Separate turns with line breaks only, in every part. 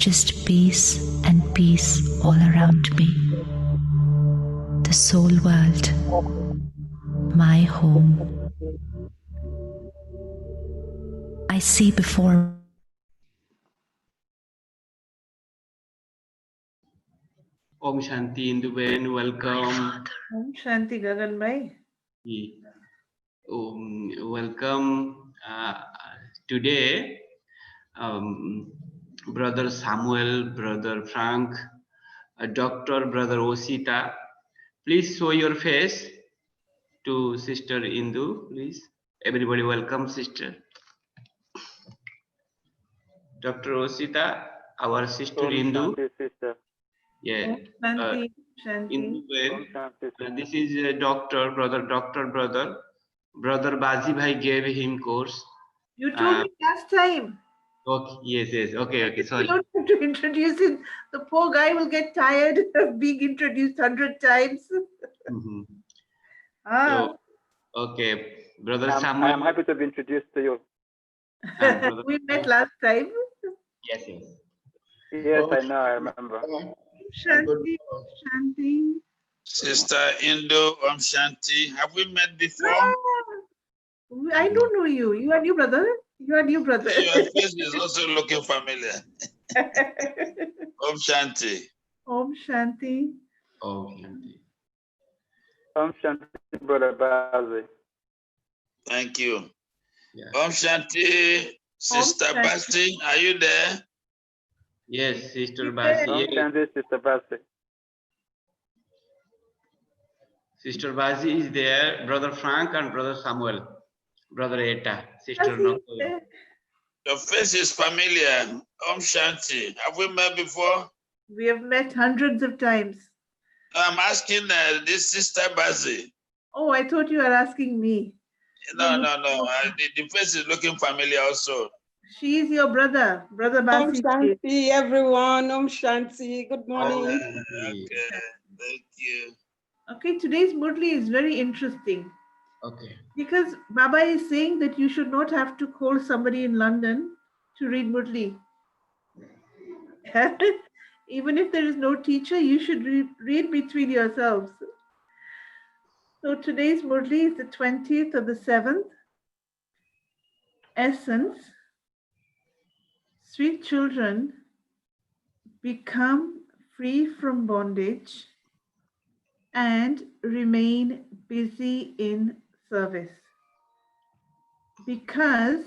just peace and peace all around me. The soul world, my home. I see before
Om Shanti, Indu Ben, welcome.
Om Shanti Gagan Bhai.
Welcome. Today, Brother Samuel, Brother Frank, Doctor Brother Osita, please show your face to Sister Indu, please. Everybody welcome, Sister. Dr. Osita, our Sister
Om
Indu.
Shanti, sister.
Yeah.
Shanti, Shanti.
Indu Ben.
Om Shanti, sister.
This is Doctor Brother. Brother Bazi Bhai gave him course.
You told me last time.
Okay, yes. Okay, sorry.
You don't have to introduce him. The poor guy will get tired of being introduced 100 times.
Mm-hmm.
Ah.
So, okay, Brother
I
Samuel.
am happy to be introduced to you.
We met last time.
Yes.
Yes, I know, I remember.
Shanti, Shanti.
Sister Indu, Om Shanti. Have we met before?
Ah, I don't know you. You are new brother.
Your face is also looking familiar. Om Shanti.
Om Shanti.
Om Shanti.
Om Shanti, Brother Bazi.
Thank you.
Yeah.
Om Shanti. Sister
Shanti.
Basti, are you there?
Yes, Sister
Yes.
Basi.
Om
Yes.
Shanti, Sister Basti.
Sister Basi is there. Brother Frank and Brother Samuel. Brother Eta. Sister Nokoy.
Your face is familiar. Om Shanti. Have we met before?
We have met hundreds of times.
I'm asking this Sister Basti.
Oh, I thought you were asking me.
No. The face is looking familiar also.
She is your brother, Brother
Om
Basi.
Shanti, everyone. Om Shanti. Good morning.
Okay, thank you.
Okay, today's Murli is very interesting
Okay.
because Baba is saying that you should not have to call somebody in London to read Murli. Even if there is no teacher, you should read between yourselves. So today's Murli is the 20th of the 7th. Essence, sweet children, become free from bondage and remain busy in service. Because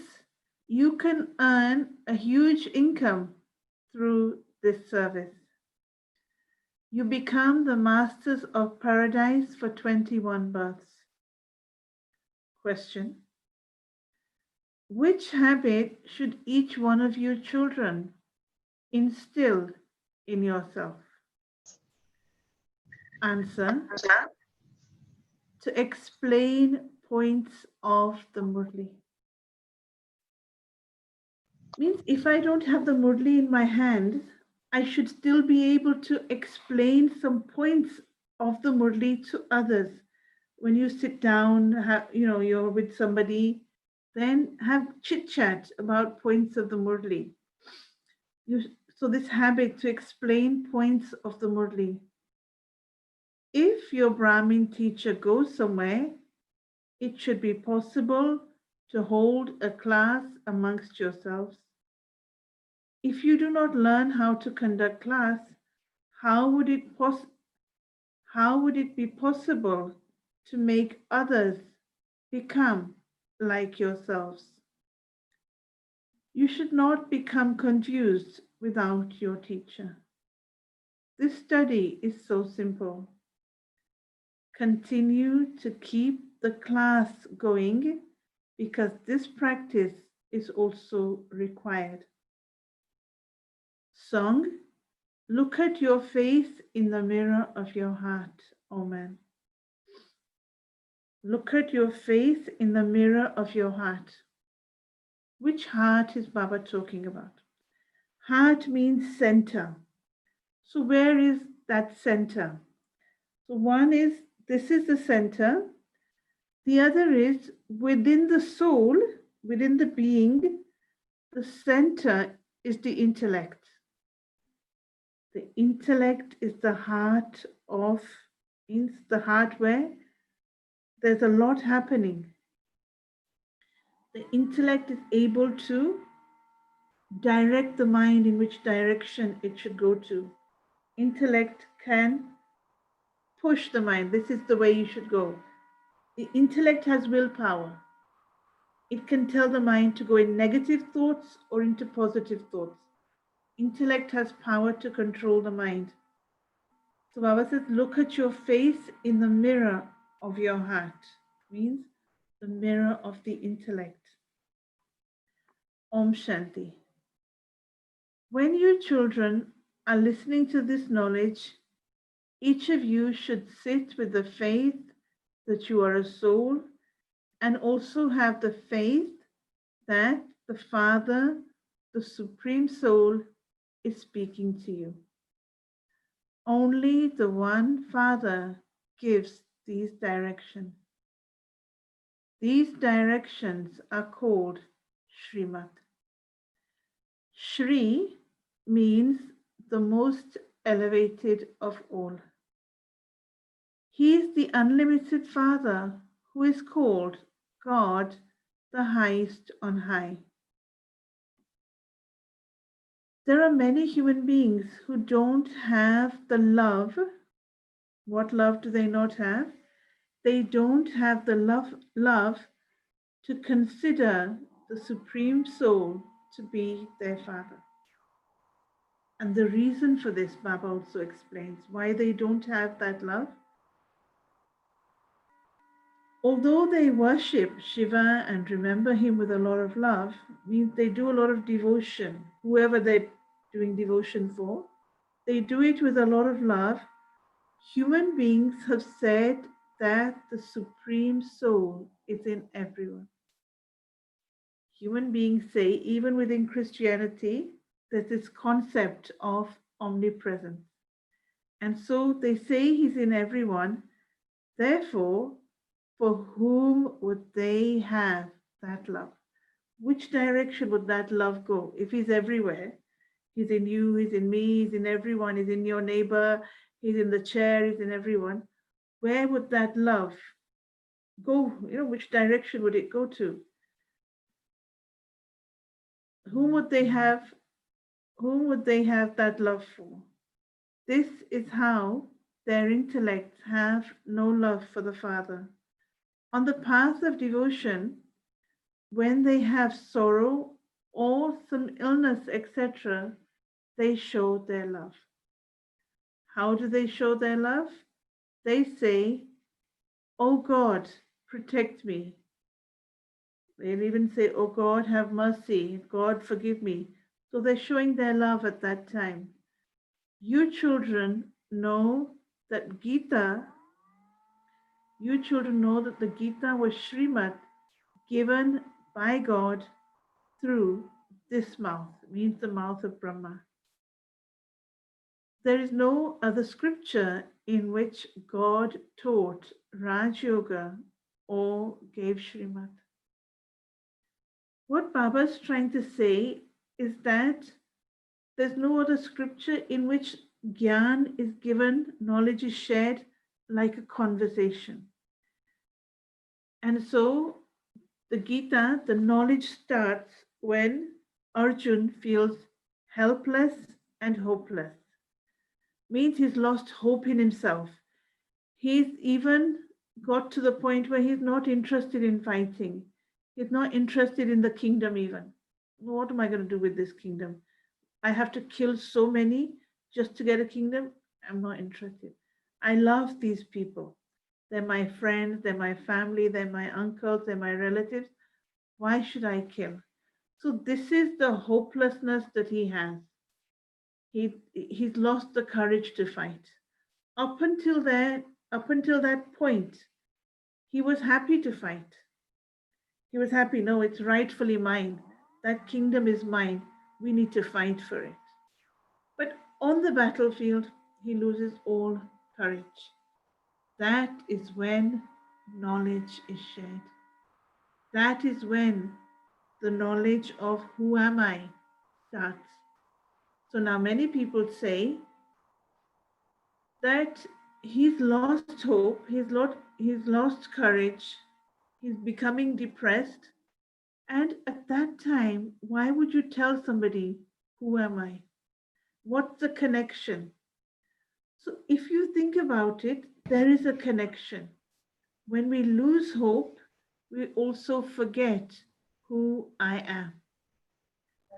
you can earn a huge income through this service. You become the masters of paradise for 21 births. Question: which habit should each one of your children instill in yourself? Answer: to explain points of the Murli. Means if I don't have the Murli in my hand, I should still be able to explain some points of the Murli to others. When you sit down, you're with somebody, then have chit chat about points of the Murli. So this habit to explain points of the Murli. If your Brahmin teacher goes somewhere, it should be possible to hold a class amongst yourselves. If you do not learn how to conduct class, how would it be possible to make others become like yourselves? You should not become confused without your teacher. This study is so simple. Continue to keep the class going because this practice is also required. Song: look at your face in the mirror of your heart, O man. Look at your face in the mirror of your heart. Which heart is Baba talking about? Heart means center. So where is that center? So one is, this is the center. The other is within the soul, within the being, the center is the intellect. The intellect is the heart of, means the heart where there's a lot happening. The intellect is able to direct the mind in which direction it should go to. Intellect can push the mind. This is the way you should go. The intellect has willpower. It can tell the mind to go in negative thoughts or into positive thoughts. Intellect has power to control the mind. So Baba says, look at your face in the mirror of your heart. Means the mirror of the intellect. Om Shanti. When you children are listening to this knowledge, each of you should sit with the faith that you are a soul and also have the faith that the Father, the Supreme Soul, is speaking to you. Only the one Father gives these directions. These directions are called Srimad. Shri means the most elevated of all. He is the unlimited Father who is called God, the highest on high. There are many human beings who don't have the love. What love do they not have? They don't have the love to consider the Supreme Soul to be their Father. And the reason for this, Baba also explains why they don't have that love. Although they worship Shiva and remember him with a lot of love, means they do a lot of devotion. Whoever they're doing devotion for, they do it with a lot of love. Human beings have said that the Supreme Soul is in everyone. Human beings say, even within Christianity, there's this concept of omnipresence. And so they say he's in everyone. Therefore, for whom would they have that love? Which direction would that love go? If he's everywhere, he's in you, he's in me, he's in everyone, he's in your neighbor, he's in the chair, he's in everyone. Where would that love go? Which direction would it go to? Whom would they have that love for? This is how their intellects have no love for the Father. On the path of devotion, when they have sorrow or some illness, etc., they show their love. How do they show their love? They say, "Oh God, protect me." They'll even say, "Oh God, have mercy. God, forgive me." So they're showing their love at that time. You children know that the Gita was Srimad, given by God through this mouth, means the mouth of Brahma. There is no other scripture in which God taught Raj Yoga or gave Srimad. What Baba is trying to say is that there's no other scripture in which Gyan is given, knowledge is shared like a conversation. And so the Gita, the knowledge starts when Arjun feels helpless and hopeless. Means he's lost hope in himself. He's even got to the point where he's not interested in fighting. He's not interested in the kingdom even. What am I going to do with this kingdom? I have to kill so many just to get a kingdom? I'm not interested. I love these people. They're my friends, they're my family, they're my uncles, they're my relatives. Why should I kill? So this is the hopelessness that he has. He's lost the courage to fight. Up until that point, he was happy to fight. He was happy, no, it's rightfully mine. That kingdom is mine. We need to fight for it. But on the battlefield, he loses all courage. That is when knowledge is shared. That is when the knowledge of who am I starts. So now many people say that he's lost hope, he's lost courage, he's becoming depressed. And at that time, why would you tell somebody, who am I? What's the connection? So if you think about it, there is a connection. When we lose hope, we also forget who I am.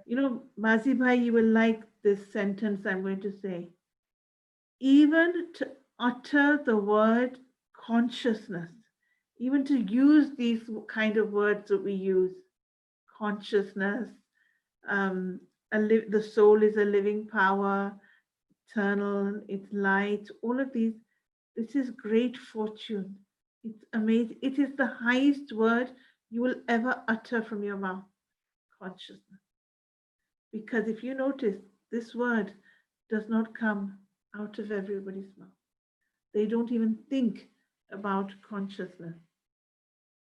You know, Mazi Bhai, you will like this sentence I'm going to say. Even to utter the word consciousness, even to use these kind of words that we use, consciousness, the soul is a living power, eternal, it's light, all of these, this is great fortune. It's amazing. It is the highest word you will ever utter from your mouth, consciousness. Because if you notice, this word does not come out of everybody's mouth. They don't even think about consciousness.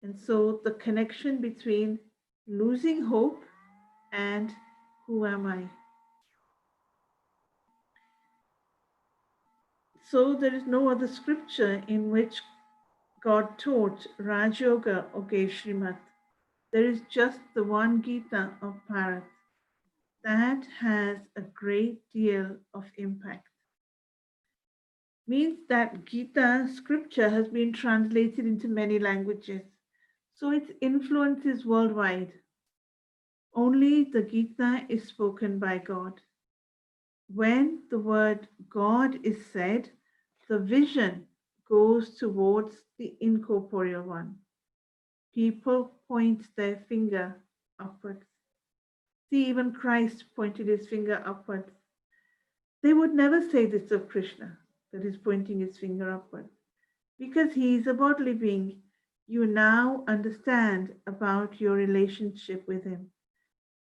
And so the connection between losing hope and who am I? So there is no other scripture in which God taught Raj Yoga or gave Srimad. There is just the one Gita of Bharat that has a great deal of impact. Means that Gita scripture has been translated into many languages, so its influence is worldwide. Only the Gita is spoken by God. When the word God is said, the vision goes towards the incorporeal one. People point their finger upwards. See, even Christ pointed his finger upwards. They would never say this of Krishna, that he's pointing his finger upwards, because he is a bodily being. You now understand about your relationship with him.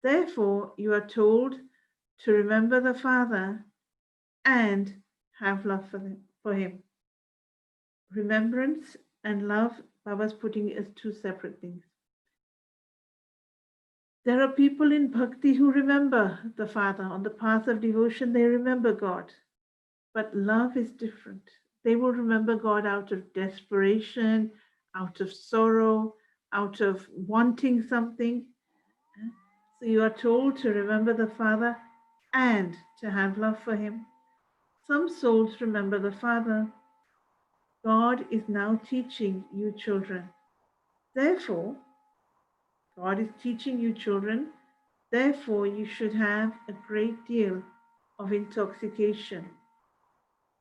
Therefore, you are told to remember the Father and have love for him. Remembrance and love, Baba's putting it as two separate things. There are people in bhakti who remember the Father. On the path of devotion, they remember God. But love is different. They will remember God out of desperation, out of sorrow, out of wanting something. So you are told to remember the Father and to have love for him. Some souls remember the Father. God is now teaching you children. Therefore, God is teaching you children. Therefore, you should have a great deal of intoxication.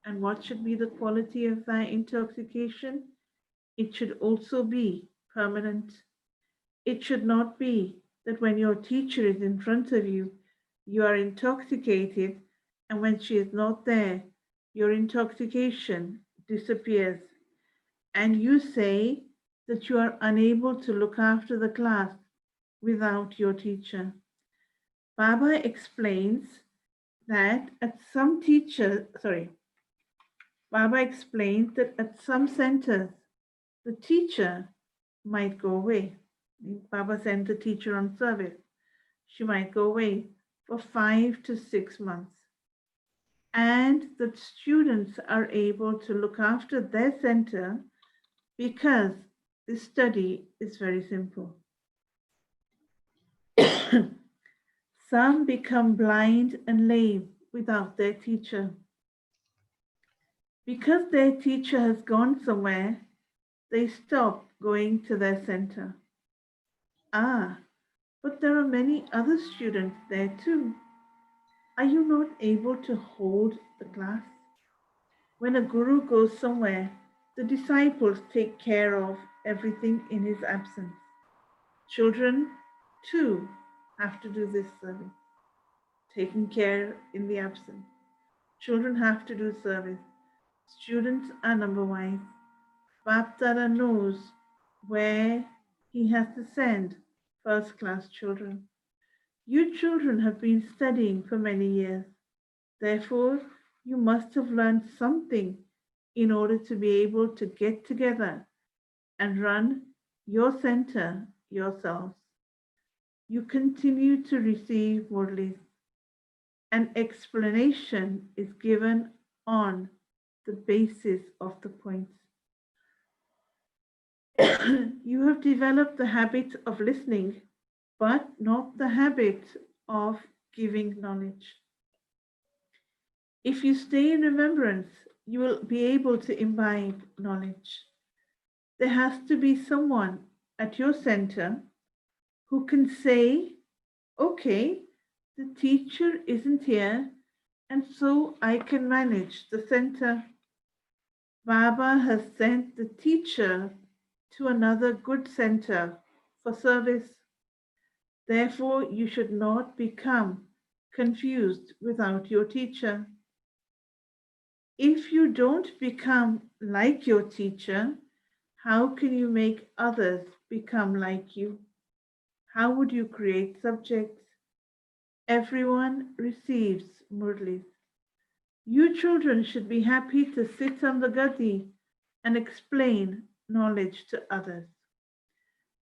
And what should be the quality of that intoxication? It should also be permanent. It should not be that when your teacher is in front of you, you are intoxicated, and when she is not there, your intoxication disappears. And you say that you are unable to look after the class without your teacher. Baba explains that Baba explains that at some centers, the teacher might go away. Baba sent the teacher on service. She might go away for 5 to 6 months. And the students are able to look after their center because the study is very simple. Some become blind and lame without their teacher. Because their teacher has gone somewhere, they stop going to their center. But there are many other students there too. Are you not able to hold the class? When a guru goes somewhere, the disciples take care of everything in his absence. Children too have to do this service, taking care in the absence. Children have to do service. Students are number wise. Bapdada knows where he has to send first class children. You children have been studying for many years. Therefore, you must have learned something in order to be able to get together and run your center yourselves. You continue to receive Murlis. An explanation is given on the basis of the points. You have developed the habit of listening, but not the habit of giving knowledge. If you stay in remembrance, you will be able to imbibe knowledge. There has to be someone at your center who can say, okay, the teacher isn't here, and so I can manage the center. Baba has sent the teacher to another good center for service. Therefore, you should not become confused without your teacher. If you don't become like your teacher, how can you make others become like you? How would you create subjects? Everyone receives Murlis. You children should be happy to sit on the gadi and explain knowledge to others.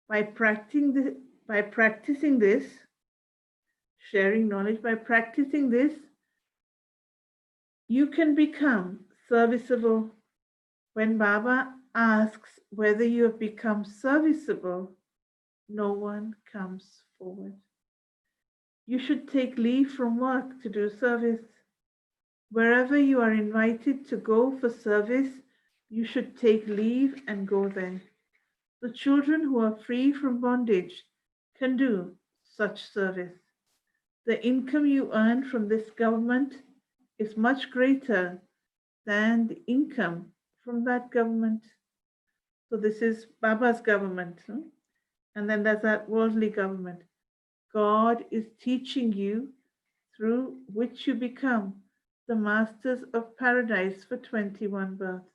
By practicing this, sharing knowledge, by practicing this, you can become serviceable. When Baba asks whether you have become serviceable, no one comes forward. You should take leave from work to do service. Wherever you are invited to go for service, you should take leave and go there. The children who are free from bondage can do such service. The income you earn from this government is much greater than the income from that government. So this is Baba's government. And then there's that worldly government. God is teaching you through which you become the masters of paradise for 21 births.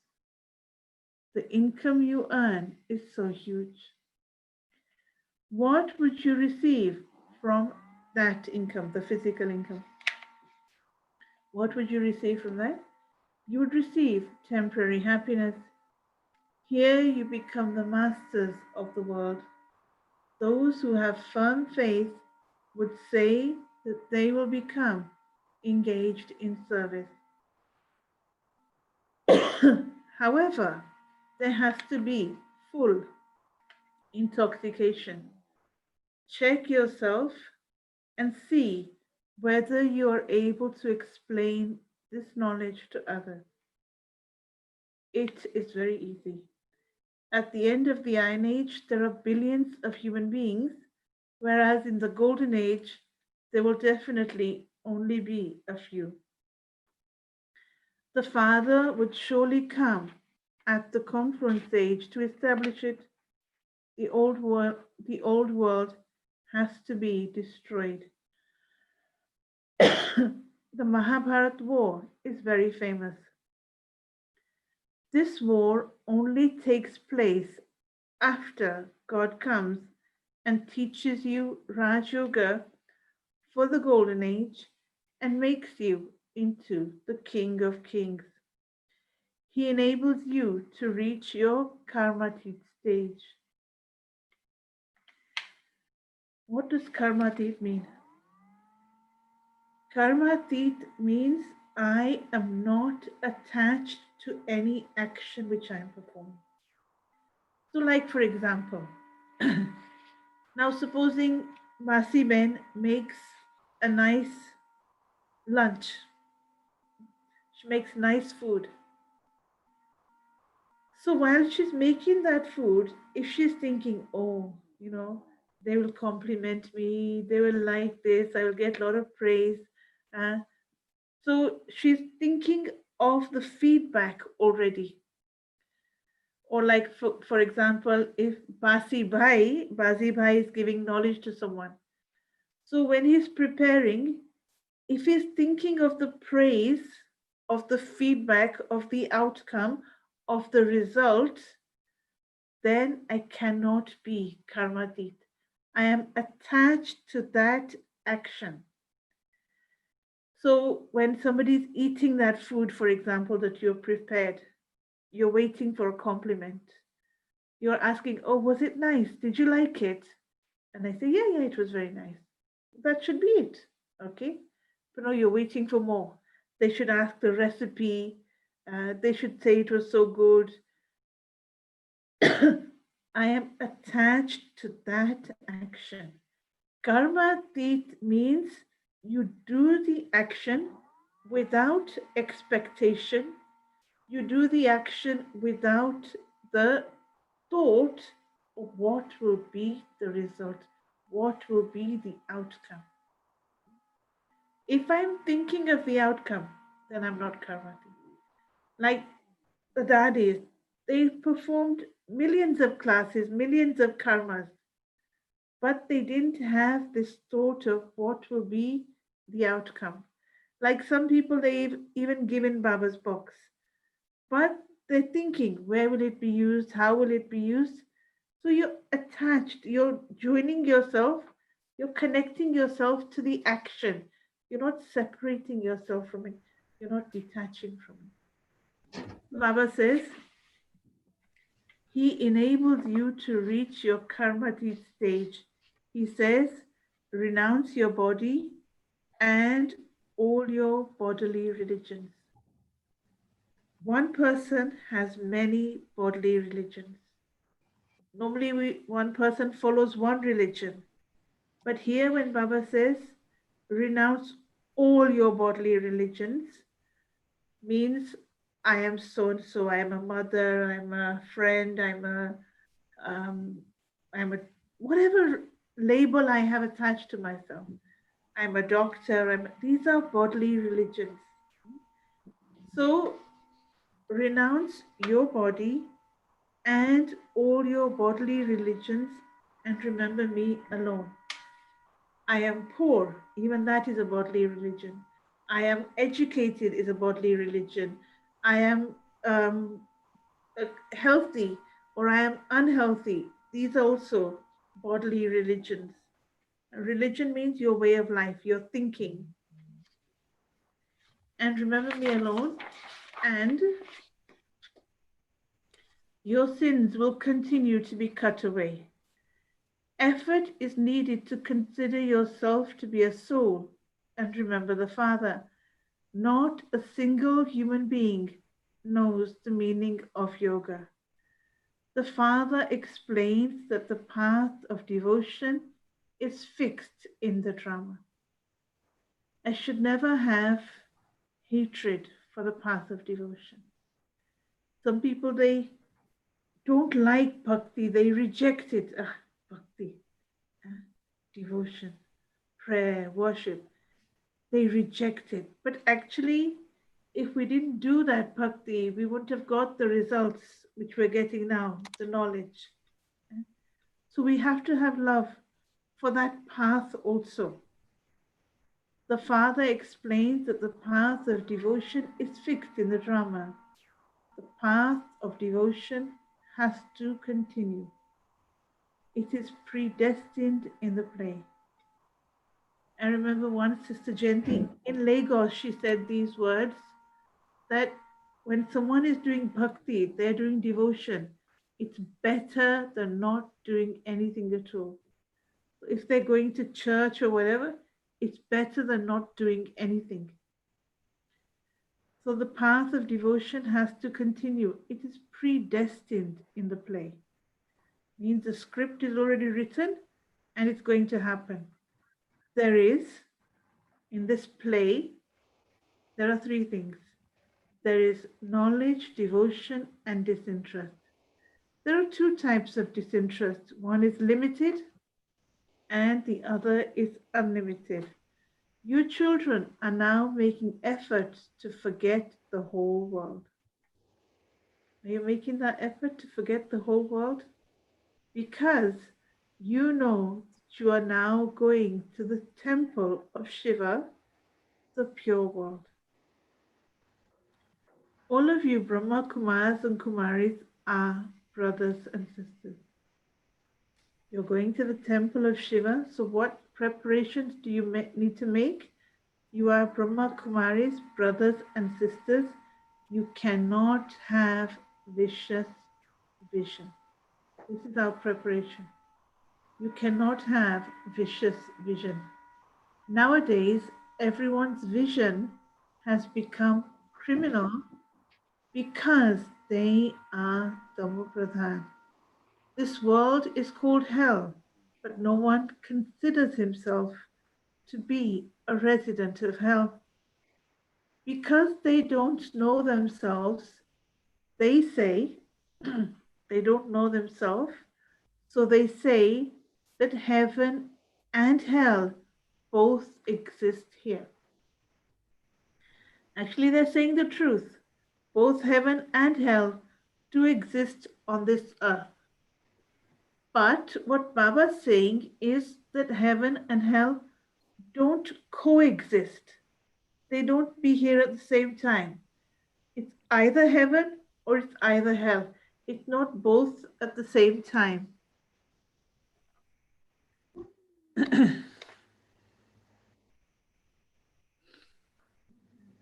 The income you earn is so huge. What would you receive from that income, the physical income? What would you receive from that? You would receive temporary happiness. Here you become the masters of the world. Those who have firm faith would say that they will become engaged in service. However, there has to be full intoxication. Check yourself and see whether you are able to explain this knowledge to others. It is very easy. At the end of the Iron Age, there are billions of human beings, whereas in the Golden Age, there will definitely only be a few. The Father would surely come at the confluence age to establish it. The old world has to be destroyed. The Mahabharat war is very famous. This war only takes place after God comes and teaches you Raj Yoga for the Golden Age and makes you into the King of Kings. He enables you to reach your Karmatit stage. What does Karmatit mean? Karmatit means I am not attached to any action which I am performing. So like for example, now supposing Masi Ben makes a nice lunch. She makes nice food. So while she's making that food, if she's thinking, oh, they will compliment me, they will like this, I will get a lot of praise. So she's thinking of the feedback already. Or like, for example, if Bazi Bhai is giving knowledge to someone. So when he's preparing, if he's thinking of the praise, of the feedback, of the outcome, of the result, then I cannot be karmatit. I am attached to that action. So when somebody's eating that food, for example, that you've prepared, you're waiting for a compliment. You're asking, oh, was it nice? Did you like it? And I say, yeah, it was very nice. That should be it, okay? But no, you're waiting for more. They should ask the recipe, They should say it was so good. I am attached to that action. Karma tit means you do the action without expectation. You do the action without the thought of what will be the result, what will be the outcome. If I'm thinking of the outcome, then I'm not karmatic. Like the daddies, they performed millions of classes, millions of karmas, but they didn't have this thought of what will be the outcome. Like some people, they've even given Baba's box, but they're thinking, where will it be used? How will it be used? So you're attached, you're joining yourself, you're connecting yourself to the action. You're not separating yourself from it, you're not detaching from it. Baba says, He enables you to reach your karmatic stage. He says, renounce your body and all your bodily religions. One person has many bodily religions. Normally, one person follows one religion. But here, when Baba says, renounce all your bodily religions, means I am so and so, I am a mother, I'm a friend, um, I'm a whatever label I have attached to myself. I'm a doctor. These are bodily religions. So renounce your body and all your bodily religions and remember me alone. I am poor, even that is a bodily religion. I am educated is a bodily religion. I am healthy or I am unhealthy. These are also bodily religions. Religion means your way of life, your thinking. And remember me alone, and your sins will continue to be cut away. Effort is needed to consider yourself to be a soul and remember the Father. Not a single human being knows the meaning of yoga. The Father explains that the path of devotion is fixed in the drama. I should never have hatred for the path of devotion. Some people, they don't like bhakti, they reject it. Bhakti, devotion, prayer, worship, they reject it. But actually, if we didn't do that bhakti, we wouldn't have got the results which we're getting now, the knowledge. So we have to have love for that path also. The Father explains that the path of devotion is fixed in the drama. The path of devotion has to continue. It is predestined in the play. I remember one Sister Jayanti in Lagos, she said these words, that when someone is doing bhakti, they're doing devotion, it's better than not doing anything at all. If they're going to church or whatever, it's better than not doing anything. So the path of devotion has to continue. It is predestined in the play. Means the script is already written and it's going to happen. There is, in this play, there are three things. There is knowledge, devotion, and disinterest. There are two types of disinterest. One is limited and the other is unlimited. You children are now making efforts to forget the whole world. Are you making that effort to forget the whole world? Because you know that you are now going to the temple of Shiva, the pure world. All of you Brahma Kumars and Kumaris are brothers and sisters. You're going to the temple of Shiva, so what preparations do you need to make? You are Brahma Kumaris, brothers and sisters. You cannot have vicious vision. This is our preparation. You cannot have vicious vision. Nowadays, everyone's vision has become criminal because they are Tamopradhan. This world is called hell, but no one considers himself to be a resident of hell. Because they don't know themselves, they say, they don't know themselves, so they say that heaven and hell both exist here. Actually, they're saying the truth. Both heaven and hell do exist on this earth. But what Baba's saying is that heaven and hell don't coexist. They don't be here at the same time. It's either heaven or it's either hell. It's not both at the same time.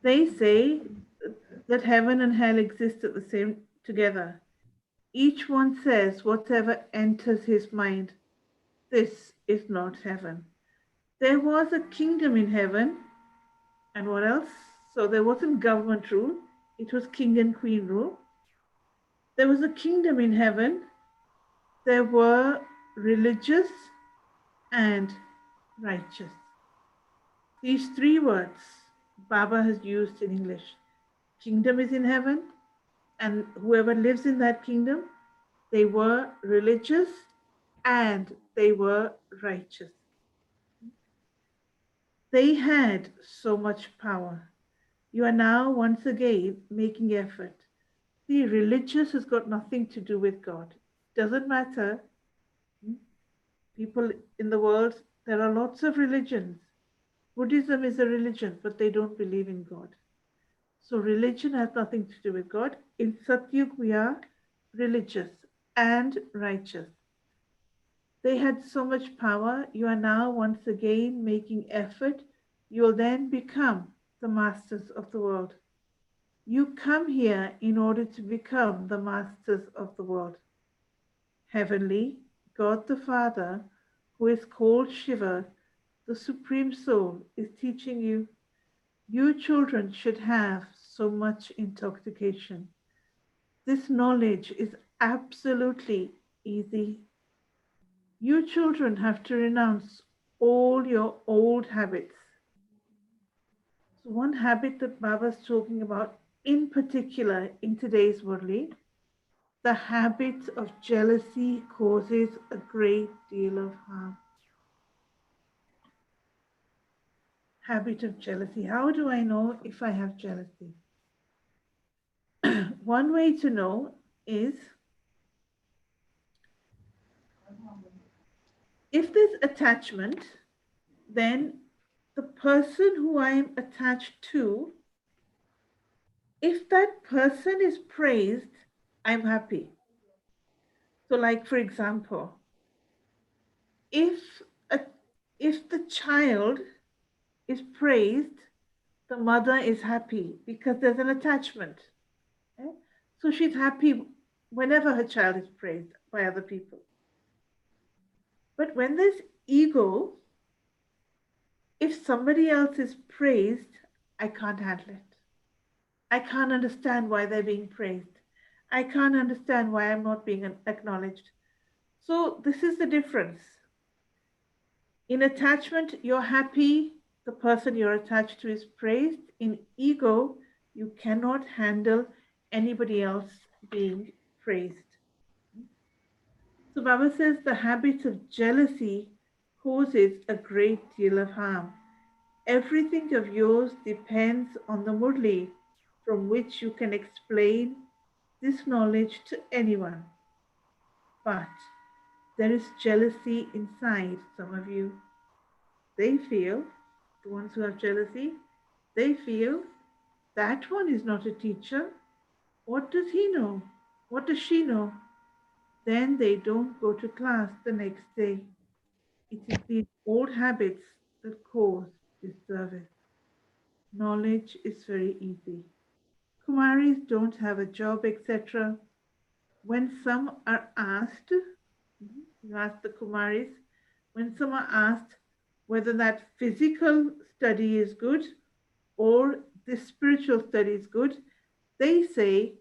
They say that heaven and hell exist at the same together. Each one says whatever enters his mind. This is not heaven. There was a kingdom in heaven, and what else? So there wasn't government rule, it was king and queen rule. There was a kingdom in heaven, there were religious and righteous. These three words Baba has used in English. Kingdom is in heaven, and whoever lives in that kingdom, they were religious and they were righteous. They had so much power. You are now once again making effort. The religious has got nothing to do with God. Doesn't matter. People in the world, there are lots of religions. Buddhism is a religion, but they don't believe in God. So religion has nothing to do with God. In Satyug, we are religious and righteous. They had so much power. You are now once again making effort. You will then become the masters of the world. You come here in order to become the masters of the world. Heavenly, God the Father, who is called Shiva, the Supreme Soul, is teaching you. You children should have so much intoxication. This knowledge is absolutely easy. You children have to renounce all your old habits. So one habit that Baba's talking about in particular in today's Murli, the habit of jealousy causes a great deal of harm. Habit of jealousy. How do I know if I have jealousy? One way to know is if there's attachment, then the person who I am attached to, if that person is praised, I'm happy. So like, for example, if the child is praised, the mother is happy because there's an attachment. Okay? So she's happy whenever her child is praised by other people. But when there's ego, if somebody else is praised, I can't handle it. I can't understand why they're being praised. I can't understand why I'm not being acknowledged. So this is the difference. In attachment, you're happy, the person you're attached to is praised. In ego, you cannot handle anybody else being praised. So Baba says the habit of jealousy causes a great deal of harm. Everything of yours depends on the Murli from which you can explain this knowledge to anyone. But there is jealousy inside some of you. They feel, the ones who have jealousy, they feel that one is not a teacher. What does he know? What does she know? Then they don't go to class the next day. It is these old habits that cause this service. Knowledge is very easy. Kumaris don't have a job, etc. When some are asked, you ask the Kumaris, when some are asked whether that physical study is good or the spiritual study is good, They say,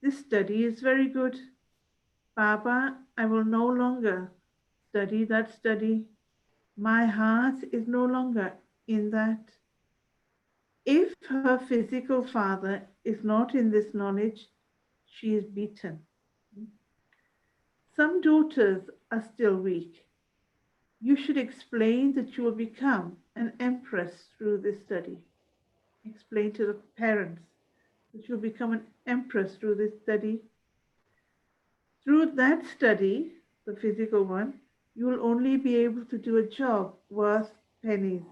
this study is very good. Baba, I will no longer study that study. My heart is no longer in that. If her physical father is not in this knowledge, she is beaten. Some daughters are still weak. You should explain that you will become an empress through this study. Explain to the parents that you'll become an empress through this study. Through that study, the physical one, you will only be able to do a job worth pennies.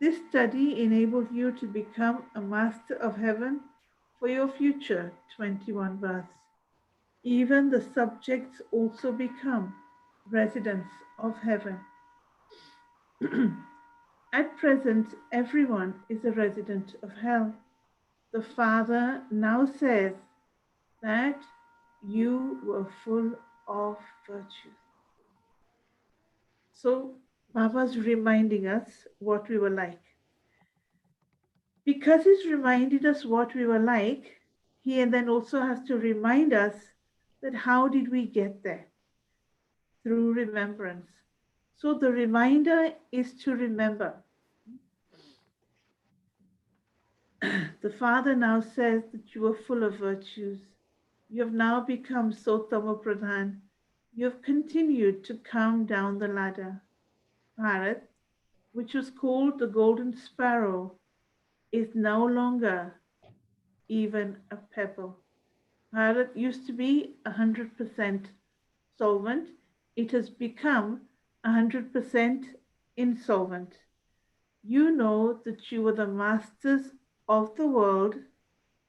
This study enables you to become a master of heaven for your future 21 births. Even the subjects also become residents of heaven. At present, everyone is a resident of hell. The Father now says that you were full of virtue. So Baba's reminding us what we were like. Because he's reminded us what we were like, he then also has to remind us that how did we get there? Through remembrance. So the reminder is to remember. The Father now says that you are full of virtues. You have now become Sotama Pradhan. You have continued to come down the ladder. Bharat, which was called the golden sparrow, is no longer even a pebble. Bharat used to be 100% solvent. It has become 100% insolvent. You know that you were the masters of the world,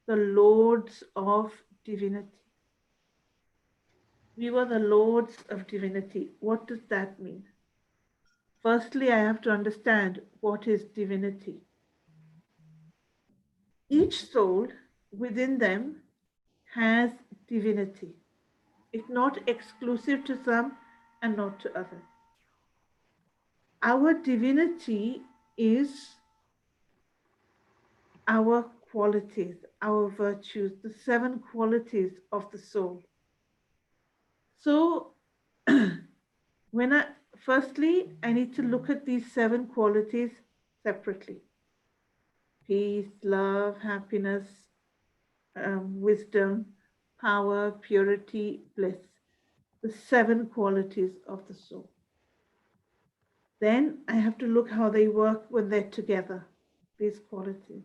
the lords of divinity. We were the lords of divinity. What does that mean? Firstly, I have to understand what is divinity. Each soul within them has divinity. It's not exclusive to some and not to others. Our divinity is our qualities, our virtues, the 7 qualities of the soul. So firstly, I need to look at these 7 qualities separately. Peace, love, happiness, wisdom, power, purity, bliss. The 7 qualities of the soul. Then I have to look how they work when they're together, these qualities.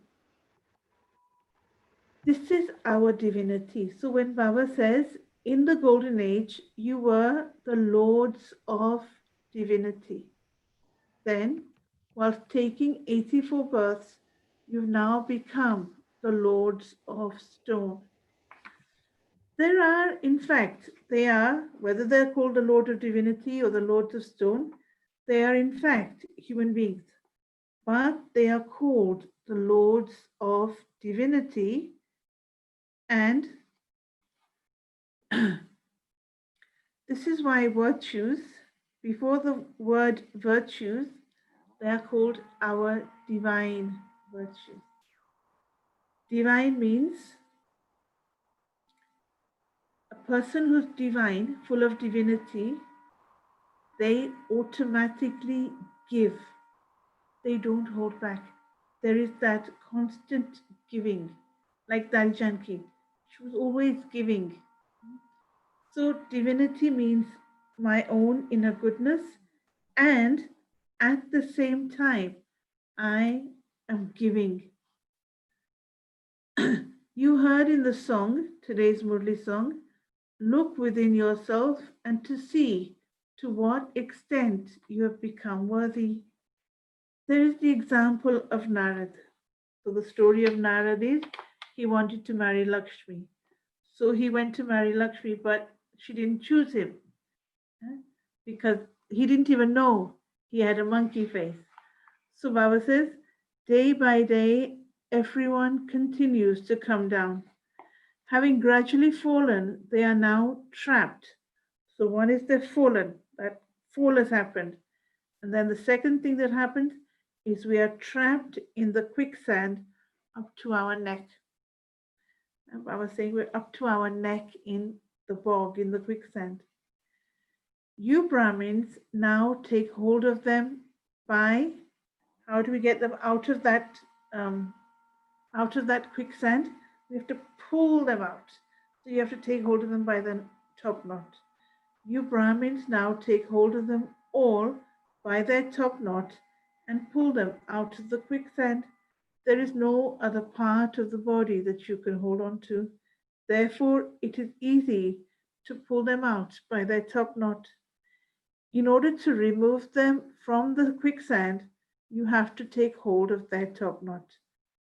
This is our divinity. So when Baba says, in the golden age, you were the lords of divinity. Then, whilst taking 84 births, you've now become the lords of stone. There are, in fact, whether they're called the Lord of Divinity or the Lords of Stone, they are in fact human beings, but they are called the Lords of Divinity. And this is why virtues, before the word virtues, they are called our divine virtues. Divine means a person who's divine, full of divinity, they automatically give. They don't hold back. There is that constant giving, like Dal Janki. She was always giving. So divinity means my own inner goodness, and at the same time, I am giving. You heard in the song, today's Murli song, look within yourself and to see to what extent you have become worthy. There is the example of Narad. So the story of Narad is he wanted to marry Lakshmi. So he went to marry Lakshmi, but she didn't choose him because he didn't even know he had a monkey face. So Baba says, day by day, everyone continues to come down. Having gradually fallen, they are now trapped. So one is they've fallen, that fall has happened. And then the second thing that happened is we are trapped in the quicksand up to our neck. And I was saying we're up to our neck in the bog, in the quicksand. You Brahmins now take hold of them by, how do we get them out of that quicksand? We have to pull them out. So you have to take hold of them by the top knot. You Brahmins now take hold of them all by their top knot and pull them out of the quicksand. There is no other part of the body that you can hold on to. Therefore, it is easy to pull them out by their top knot. In order to remove them from the quicksand, you have to take hold of their top knot.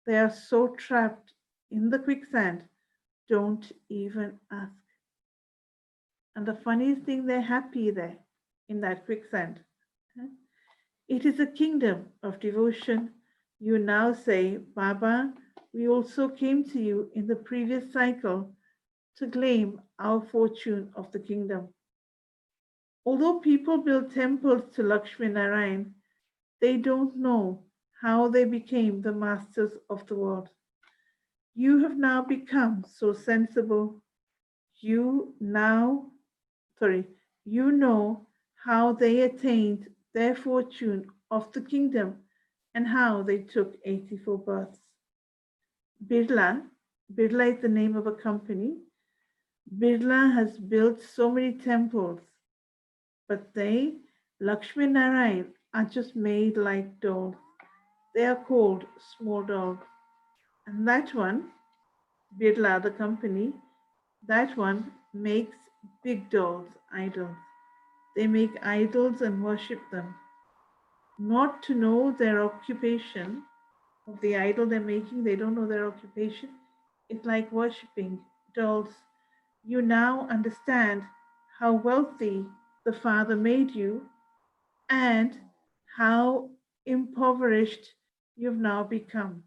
They are so trapped in the quicksand, don't even ask. And the funniest thing, they're happy there in that quicksand. It is a kingdom of devotion. You now say, Baba, we also came to you in the previous cycle to claim our fortune of the kingdom. Although people build temples to Lakshmi Narayan, they don't know how they became the masters of the world. You have now become so sensible. You know how they attained their fortune of the kingdom and how they took 84 births. Birla is the name of a company. Birla has built so many temples, but they, Lakshmi Narayan, are just made like dolls. They are called small dolls. And that one, Birla, the company, that one makes big dolls, idols. They make idols and worship them. Not to know their occupation of the idol they're making, they don't know their occupation. It's like worshipping dolls. You now understand how wealthy the Father made you and how impoverished you've now become.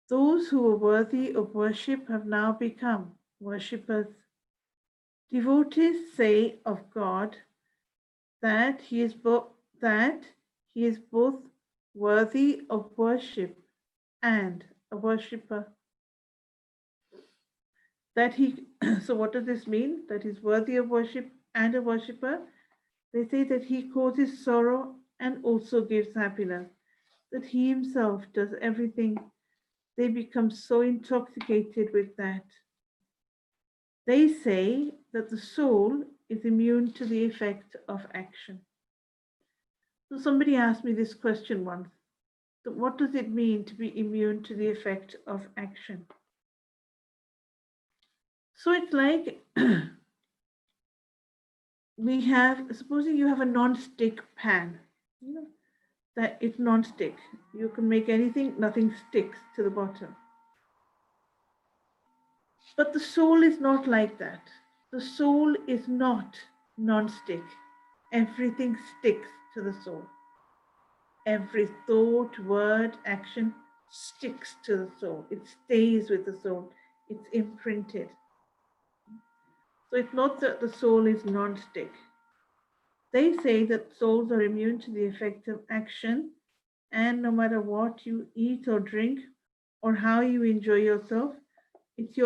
Those who were worthy of worship have now become worshippers. Devotees say of God that he is both worthy of worship and a worshipper. So what does this mean? That he's worthy of worship and a worshipper? They say that he causes sorrow and also gives happiness, that he himself does everything. They become so intoxicated with that. They say that the soul is immune to the effect of action. So somebody asked me this question once. So what does it mean to be immune to the effect of action? So it's like supposing you have a non-stick pan, that it's non-stick. You can make anything, nothing sticks to the bottom. But the soul is not like that. The soul is not non-stick. Everything sticks to the soul. Every thought, word, action sticks to the soul. It stays with the soul. It's imprinted. So it's not that the soul is non-stick. They say that souls are immune to the effect of action, and no matter what you eat or drink or how you enjoy yourself, it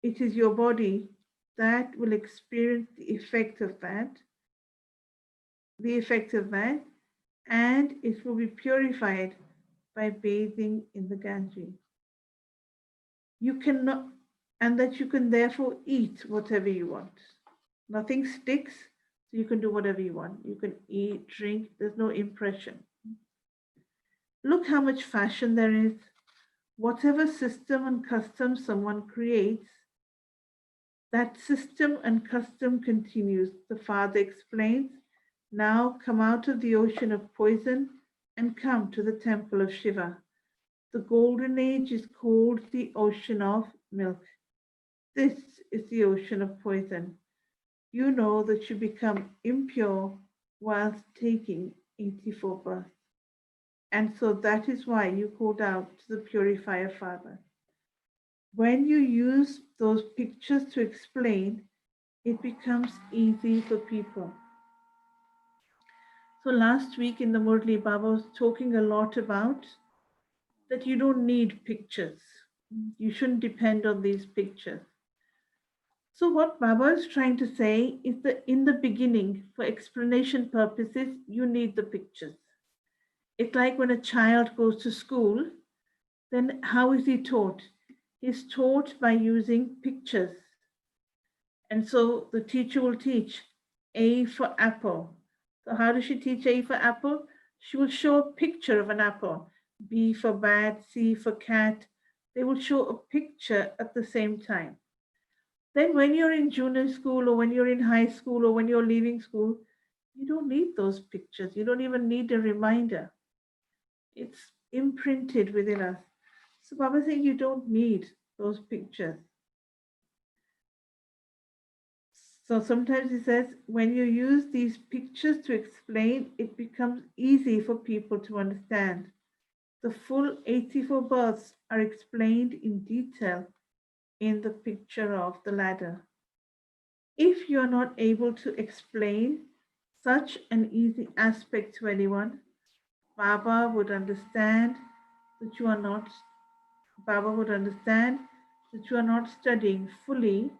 is your body that will experience the effect of that, and it will be purified by bathing in the Ganges. You cannot, and that you can therefore eat whatever you want. Nothing sticks, so you can do whatever you want. You can eat, drink, there's no impression. Look how much fashion there is. Whatever system and custom someone creates, that system and custom continues. The Father explains, now come out of the ocean of poison and come to the temple of Shiva. The golden age is called the ocean of milk. This is the ocean of poison. You know that you become impure whilst taking 84 births. And so that is why you called out to the purifier Father. When you use those pictures to explain, it becomes easy for people. So last week in the Murli, Baba was talking a lot about that you don't need pictures. You shouldn't depend on these pictures. So what Baba is trying to say is that in the beginning, for explanation purposes, you need the pictures. It's like when a child goes to school, then how is he taught? He's taught by using pictures. And so the teacher will teach A for apple. So how does she teach A for apple? She will show a picture of an apple. B for bat, C for cat. They will show a picture at the same time. Then when you're in junior school or when you're in high school or when you're leaving school, you don't need those pictures. You don't even need a reminder. It's imprinted within us. So Baba saying you don't need those pictures. So sometimes he says, when you use these pictures to explain, it becomes easy for people to understand. The full 84 births are explained in detail in the picture of the ladder. If you are not able to explain such an easy aspect to anyone, Baba would understand that you are not studying fully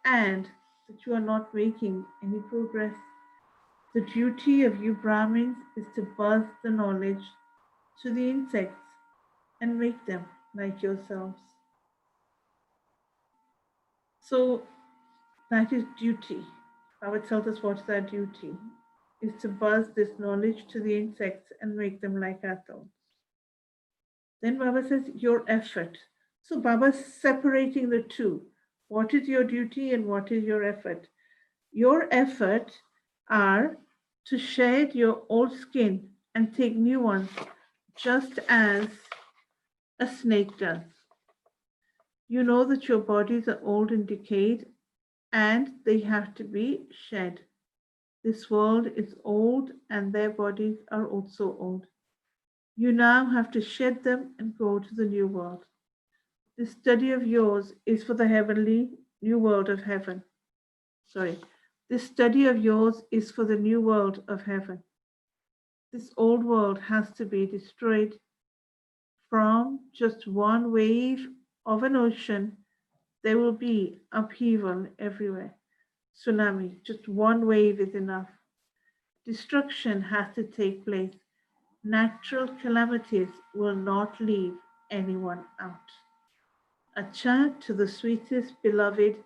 and that you are not making any progress. The duty of you Brahmins is to buzz the knowledge to the insects and make them like yourselves. So that is duty. Baba tells us what is our duty, is to buzz this knowledge to the insects and make them like ourselves. Then Baba says, your effort. So Baba's separating the two. What is your duty and what is your effort? Your effort are to shed your old skin and take new ones, just as a snake does. You know that your bodies are old and decayed, and they have to be shed. This world is old, and their bodies are also old. You now have to shed them and go to the new world. This study of yours is for the heavenly new world of heaven. This study of yours is for the new world of heaven. This old world has to be destroyed. From just one wave of an ocean, there will be upheaval everywhere. Tsunami, just one wave is enough. Destruction has to take place. Natural calamities will not leave anyone out. A chant to the sweetest, beloved,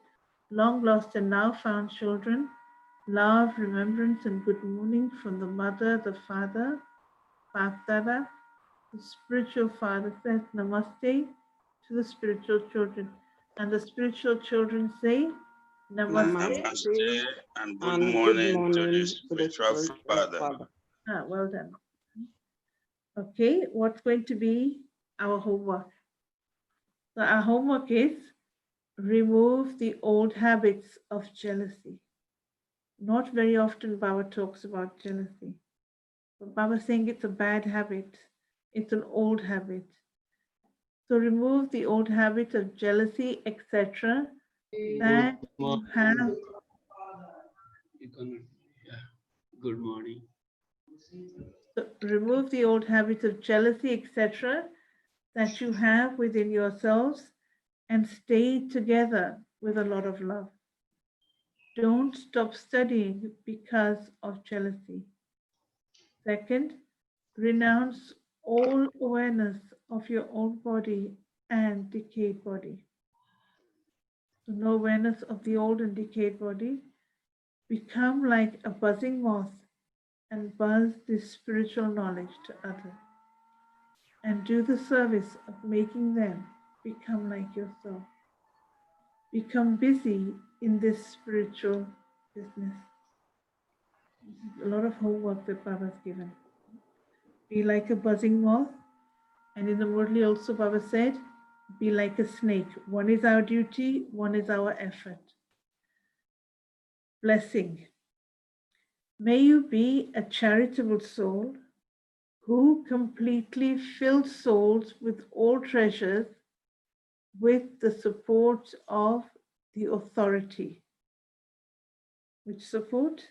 long lost and now found children. Love, remembrance, and good morning from the mother, the father, Patara. The spiritual father says namaste to the spiritual children. And the spiritual children say namaste.
Namaste and good morning to the spiritual father.
Well done. Okay, what's going to be our homework? So our homework is remove the old habits of jealousy. Not very often Baba talks about jealousy. But Baba is saying it's a bad habit. It's an old habit. So remove the old habit of jealousy, etc. that you have.
Good morning.
So remove the old habit of jealousy, etc. that you have within yourselves and stay together with a lot of love. Don't stop studying because of jealousy. Second, renounce all awareness of your own body and decayed body. So no awareness of the old and decayed body. Become like a buzzing moth and buzz this spiritual knowledge to others. And do the service of making them become like yourself. Become busy in this spiritual business. A lot of homework that Baba's given. Be like a buzzing moth. And in the Murli also Baba said, be like a snake. One is our duty, one is our effort. Blessing. May you be a charitable soul who completely fills souls with all treasures with the support of the authority. Which support?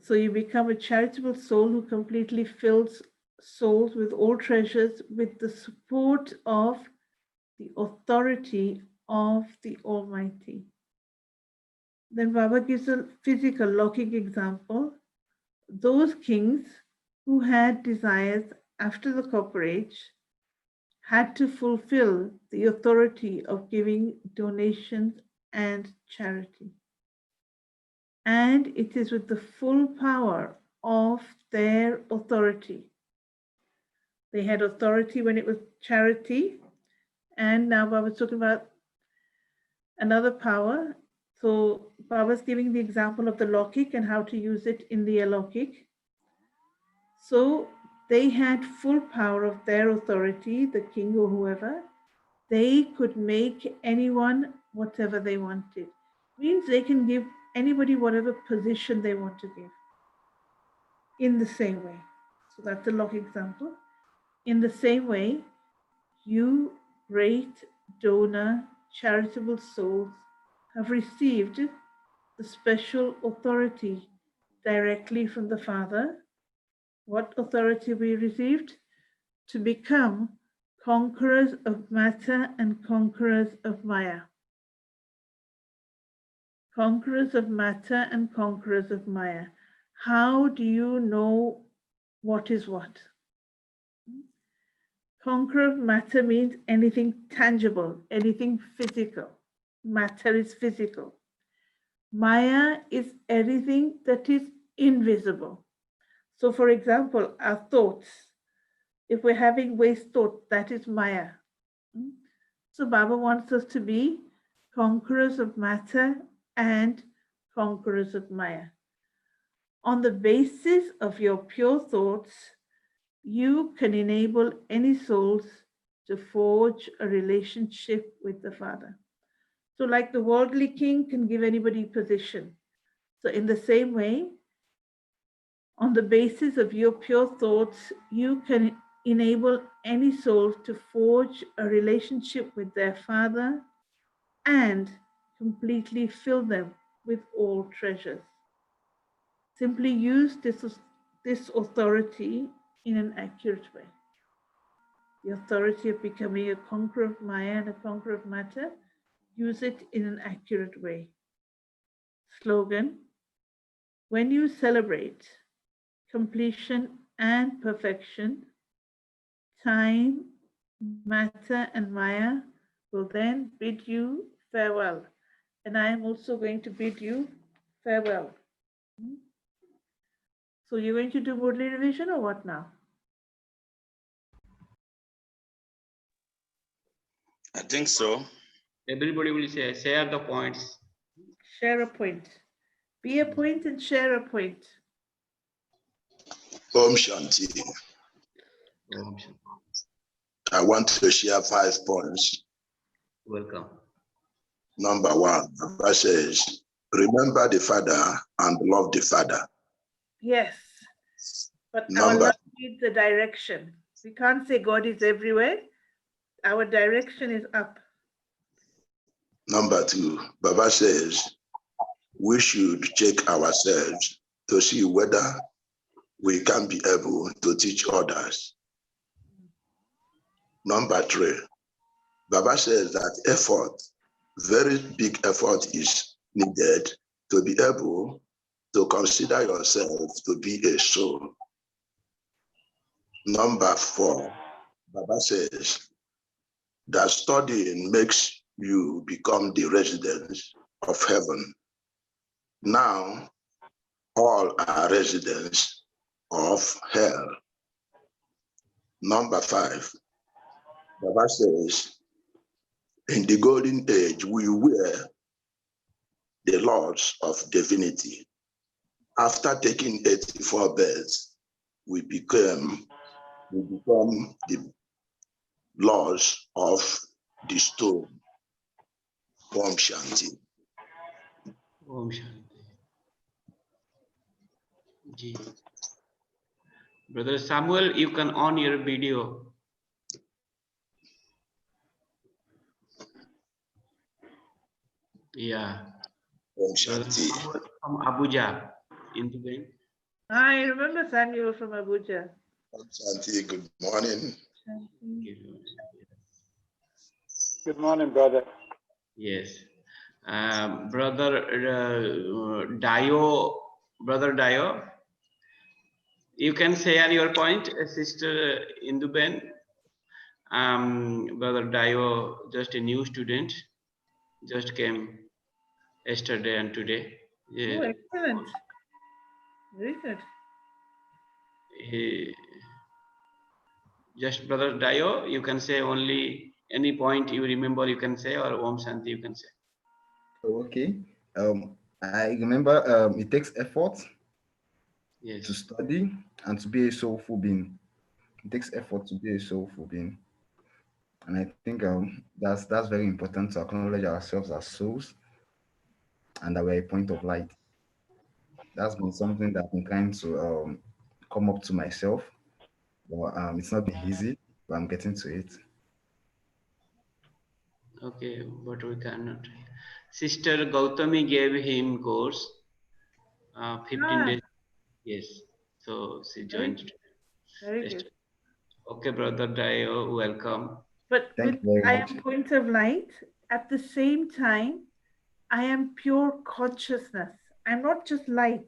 So you become a charitable soul who completely fills souls with all treasures with the support of the authority of the Almighty. Then Baba gives a physical locking example. Those kings who had desires after the Copper Age had to fulfill the authority of giving donations and charity. And it is with the full power of their authority. They had authority when it was charity, and now Baba's talking about another power. So Baba's giving the example of the Lokik and how to use it in the Alokik. So they had full power of their authority, the king or whoever. They could make anyone whatever they wanted. Means they can give anybody whatever position they want to give in the same way. So that's a Lok example. In the same way, you, great donor, charitable souls, have received the special authority directly from the Father. What authority we received? To become conquerors of matter and conquerors of Maya. Conquerors of matter and conquerors of Maya. How do you know what is what? Conqueror of matter means anything tangible, anything physical. Matter is physical. Maya is everything that is invisible. So for example, our thoughts, if we're having waste thought, that is Maya. So Baba wants us to be conquerors of matter and conquerors of Maya. On the basis of your pure thoughts, you can enable any souls to forge a relationship with the Father. So like the worldly king can give anybody position. So in the same way, on the basis of your pure thoughts, you can enable any soul to forge a relationship with their Father and completely fill them with all treasures. Simply use this authority in an accurate way. The authority of becoming a conqueror of Maya and a conqueror of matter, use it in an accurate way. Slogan: when you celebrate completion and perfection, time, matter, and Maya will then bid you farewell. And I am also going to bid you farewell. So you're going to do Murli revision or what now?
I think so.
Everybody will share the points.
Share a point. Be a point and share a point.
Om Shanti. I want to share 5 points.
Welcome.
Number 1, Baba says, remember the Father and love the Father.
Yes, but our
Number
love needs a direction. We can't say God is everywhere. Our direction is up.
Number 2, Baba says, we should check ourselves to see whether we can be able to teach others. Number 3, Baba says that effort, very big effort is needed to be able to consider yourself to be a soul. Number 4, Baba says that studying makes you become the residents of heaven. Now, all are residents of hell. Number 5, Baba says, in the golden age, we were the lords of divinity. After taking 84 births, we become the lords of the stone. Om Shanti.
Om Shanti. Ji. Brother Samuel, you can on your video. Yeah.
Om
Brother
Shanti.
Samuel from Abuja, Indu.
I remember Samuel from Abuja.
Santi, good morning.
Good morning, brother.
Yes. Brother Dio, you can share your point, Sister Induben. Brother Dio, just a new student, just came yesterday and today. Yeah.
Oh, excellent. Very good.
Just Brother Dio, you can say only any point you remember, you can say, or Om Shanti, you can say.
Okay. I remember it takes effort
Yes.
to study and to be a soulful being. It takes effort to be a soulful being. And I think that's very important to acknowledge ourselves as souls and that we're a point of light. That's been something that I've been trying to come up to myself. But it's not been easy, but I'm getting to it.
Okay, but we cannot. Sister Gautami gave him course, 15 days. Yes, so she joined.
Very good.
Okay, Brother Dio, welcome.
But
Thank
with
you very
I
much.
am point of light, at the same time, I am pure consciousness. I'm not just light.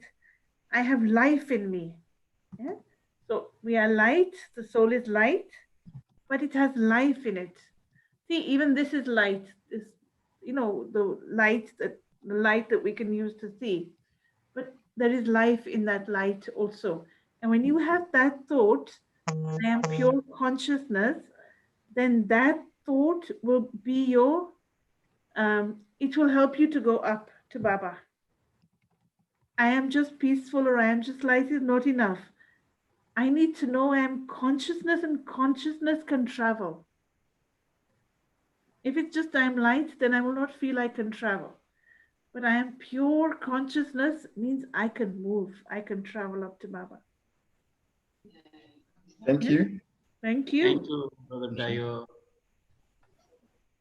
I have life in me. Yeah? So we are light, the soul is light, but it has life in it. See, even this is light. This, the light that we can use to see. But there is life in that light also. And when you have that thought, I am pure consciousness, then that thought will be your, it will help you to go up to Baba. I am just peaceful or I am just light is not enough. I need to know I am consciousness and consciousness can travel. If it's just I am light, then I will not feel I can travel. But I am pure consciousness means I can move. I can travel up to Baba.
Thank you.
Thank you.
Thank you, Brother Dio.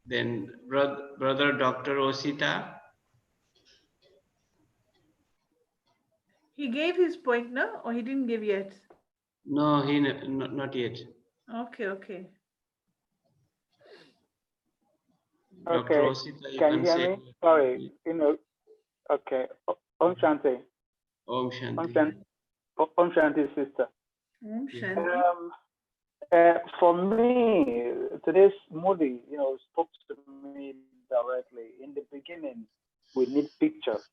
Then Brother Dr. Osita.
He gave his point, no? Or he didn't give yet?
No, not yet.
Okay.
Dr.
Okay.
Osita, you
Can you hear
say.
me? Sorry. Okay. Om Shanti.
Om Shanti.
Om Shanti, sister.
Om Shanti.
For me, today's Murli, spoke to me directly. In the beginning, we need pictures.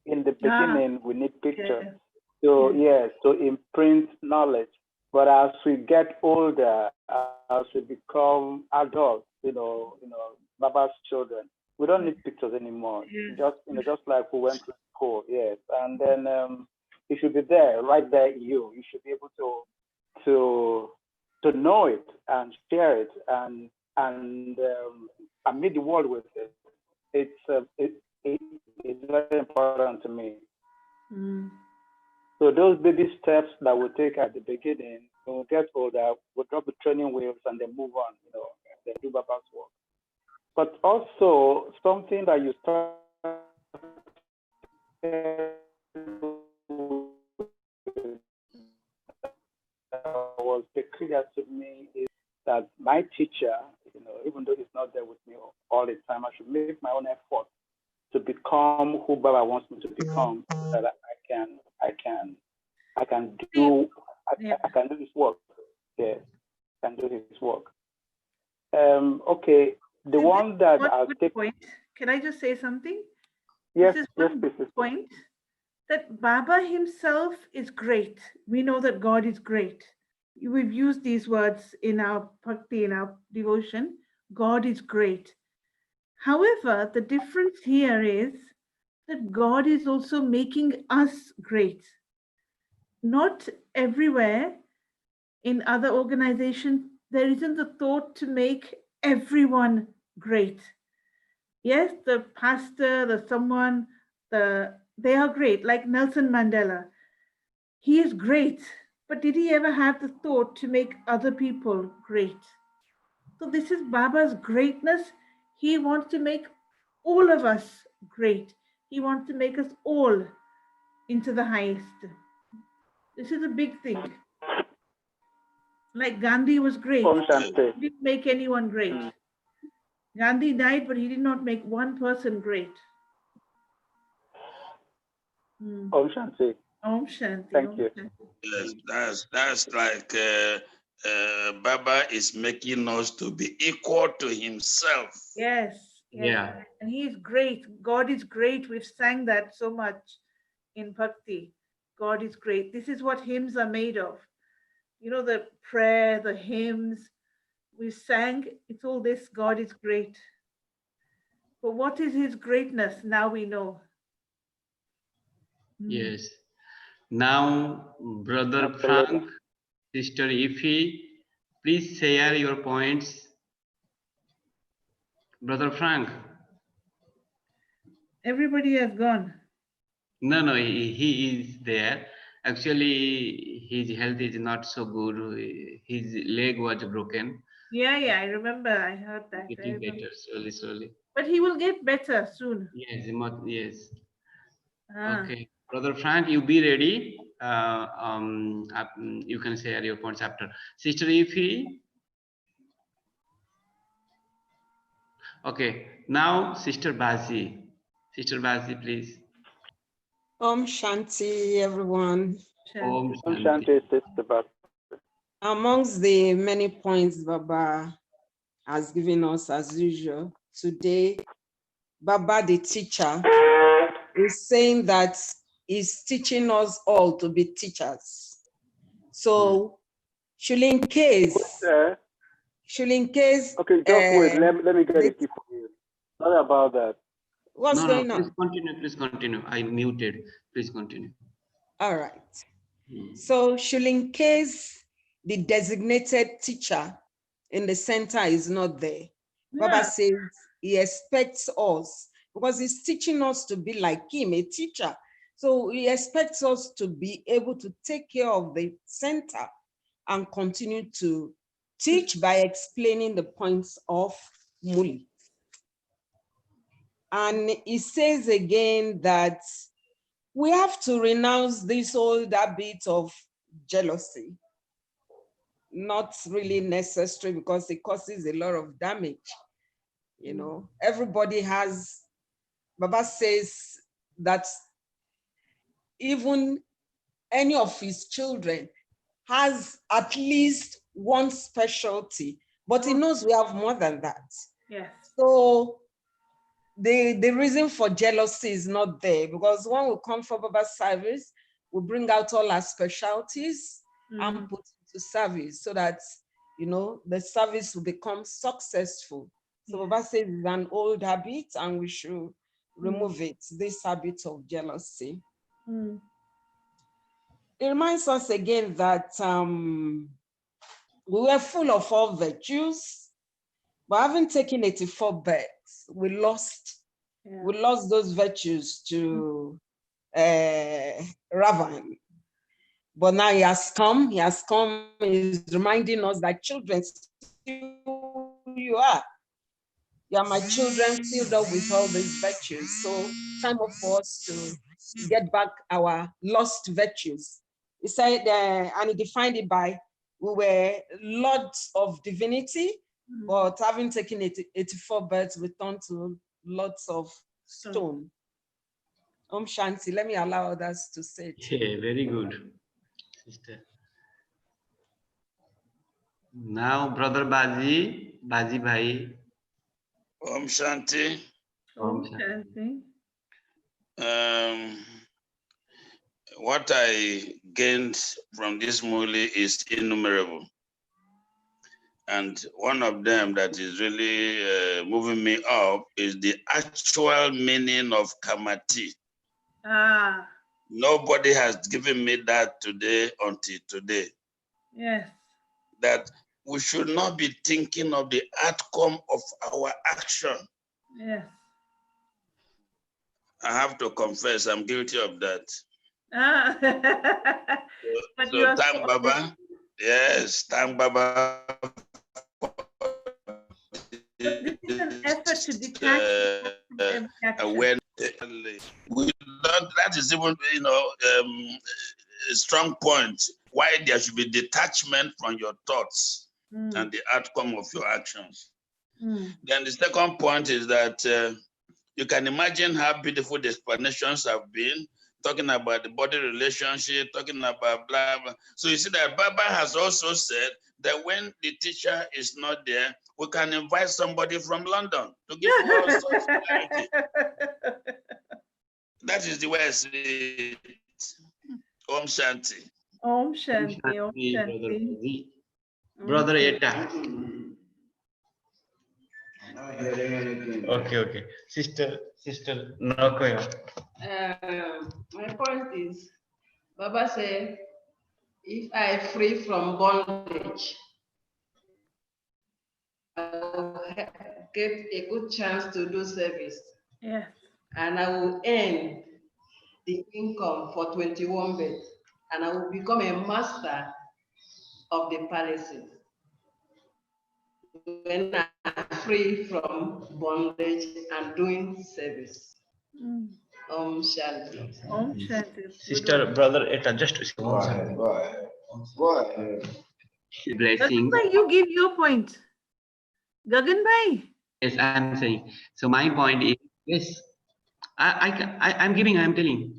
We need pictures.
Yeah.
So yes, to imprint knowledge. But as we get older, as we become adults, Baba's children, we don't need pictures anymore.
Yes.
Just like we went to school, yes. And then it should be there, right there in you. You should be able to know it and share it and meet the world with it. It's very important to me.
Mm.
So those baby steps that we take at the beginning, when we get older, we'll drop the training wheels and then move on, then do Baba's work. But also something that you start was peculiar to me is that my teacher, even though he's not there with me all the time, I should make my own effort to become who Baba wants me to become, so that I can do his work. Yes, I can do his work. Okay, the one that I'll take.
Point. Can I just say something?
Yes,
this is
yes,
one
please.
Point that Baba himself is great. We know that God is great. We've used these words in our bhakti, in our devotion. God is great. However, the difference here is that God is also making us great. Not everywhere in other organizations, there isn't the thought to make everyone great. Yes, the pastor, they are great, like Nelson Mandela. He is great, but did he ever have the thought to make other people great? So this is Baba's greatness. He wants to make all of us great. He wants to make us all into the highest. This is a big thing. Like Gandhi was great.
Om Shanti.
He didn't make anyone great. Gandhi died, but he did not make one person great.
Om Shanti.
Om Shanti.
Thank
Om
you.
Shanti.
Yes, that's like Baba is making us to be equal to himself.
Yes.
Yeah.
And he is great. God is great. We've sang that so much in Bhakti. God is great. This is what hymns are made of. You know, the prayer, the hymns we sang, it's all this. God is great. But what is his greatness? Now we know.
Yes. Now, Brother Frank, Sister Ify, please share your points. Brother Frank.
Everybody has gone.
No, he is there. Actually, his health is not so good. His leg was broken.
Yeah, I remember. I heard that.
Getting better slowly.
But he will get better soon.
Yes, yes.
Ah.
Okay, Brother Frank, you be ready. You can share your points after. Sister Ify. Okay, now Sister Bazi. Sister Bazi, please.
Om Shanti, everyone.
Om
Shanti, Sister Bazi.
Amongst the many points Baba has given us as usual, today, Baba the teacher is saying that he's teaching us all to be teachers. So, should in case.
Okay, just wait, let me get a key for you. Sorry about that.
What's going on?
Please continue. I muted. Please continue.
All right. So, should in case the designated teacher in the center is not there, Baba says he expects us, because he's teaching us to be like him, a teacher. So he expects us to be able to take care of the center and continue to teach by explaining the points of Murli. And he says again that we have to renounce this old habit of jealousy. Not really necessary because it causes a lot of damage. You know, everybody has, Baba says that even any of his children has at least one specialty, but he knows we have more than that.
Yes.
So the reason for jealousy is not there, because when we come for Baba's service, we bring out all our specialties and put it to service so that, you know, the service will become successful. So Baba says it's an old habit and we should remove it, this habit of jealousy. It reminds us again that we were full of all virtues, but having taken 84 births, we lost those virtues to Ravan. But now he has come, he's reminding us that children, you are my children filled up with all these virtues. So time for us to get back our lost virtues. He said, and he defined it by, we were lords of divinity, but having taken 84 births, we turned to lords of stone. Om Shanti, let me allow others to say it.
Yeah, very good, sister. Now, Brother Bazi Bhai.
Om Shanti.
Om Shanti.
What I gained from this Murli is innumerable. And one of them that is really moving me up is the actual meaning of Kamati. Nobody has given me that today until today.
Yes.
That we should not be thinking of the outcome of our action.
Yes.
I have to confess, I'm guilty of that.
So
thank Baba. Yes, thank Baba.
This is an effort to detach from every action.
That is even, a strong point. why there should be detachment from your thoughts and the outcome of your actions. Then the second point is that you can imagine how beautiful the explanations have been, talking about the body relationship, talking about blah, blah. So you see that Baba has also said that when the teacher is not there, we can invite somebody from London to give us clarity. That is the way I see it. Om Shanti.
Om Shanti, Om Shanti.
Brother Eta. Okay. Sister Nakoya.
My point is, Baba said, if I free from bondage, I will get a good chance to do service.
Yes.
And I will earn the income for 21 beds. And I will become a master of the palaces. When I'm free from bondage and doing service. Om Shanti.
Om Shanti.
Sister, brother Eta, just
Go ahead.
blessings.
Gagan, you give your point. Gagan bhai.
Yes, I'm saying. So my point is, yes, I'm telling.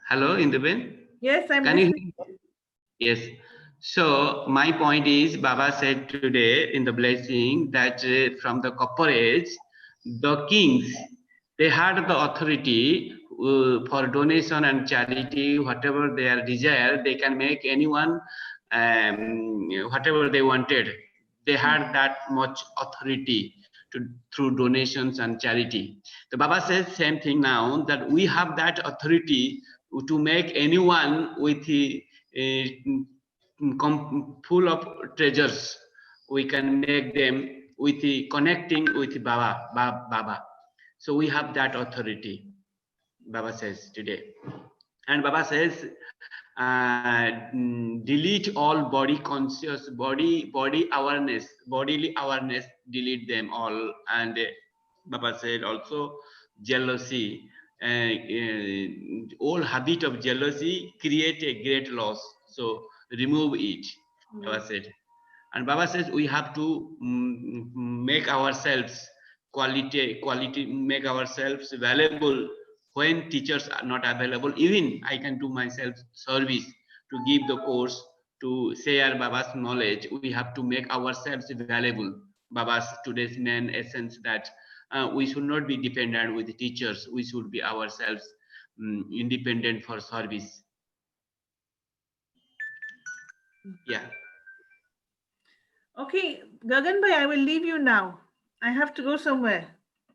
Hello, Induben?
Yes, I'm
Can you
listening.
hear me? Yes. So my point is, Baba said today in the blessing that from the copper age, the kings, they had the authority for donation and charity, whatever their desire, they can make anyone whatever they wanted. They had that much authority through donations and charity. The Baba says same thing now, that we have that authority to make anyone with full of treasures. We can make them with connecting with Baba. So we have that authority, Baba says today. And Baba says, delete all body conscious, body awareness, bodily awareness, delete them all. And Baba said also, jealousy, all habit of jealousy create a great loss. So remove it, Baba said. And Baba says we have to make ourselves quality, make ourselves valuable when teachers are not available. Even I can do myself service to give the course, to share Baba's knowledge. We have to make ourselves valuable. Baba's today's main essence that we should not be dependent with the teachers. We should be ourselves independent for service. Yeah.
Okay, Gagan bhai, I will leave you now. I have to go somewhere.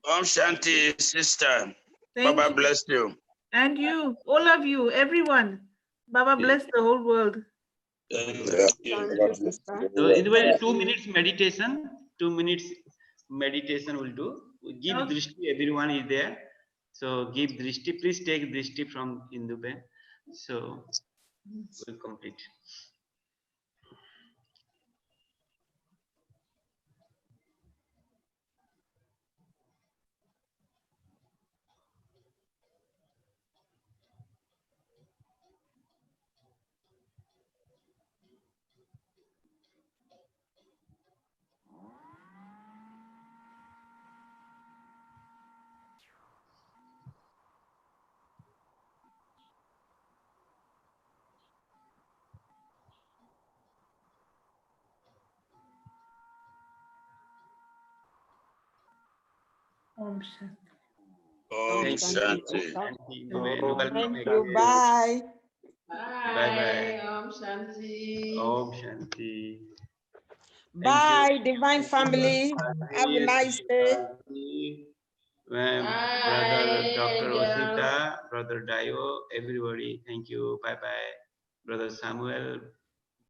Om Shanti, sister.
Thank
Baba
you.
bless you.
And you, all of you, everyone. Baba bless the whole world.
Thank you, sister.
So in the way, 2 minutes meditation, 2 minutes meditation will do. We give drishti, everyone is there. So give drishti, please take drishti from Indu Ben. So we'll complete.
Om Shanti.
Om Shanti.
Thank you. Bye.
Bye.
Om Shanti.
Om Shanti.
Bye, divine family. Have a nice day.
Brother Dr. Osita, Brother Dio, everybody, thank you. Bye bye. Brother Samuel.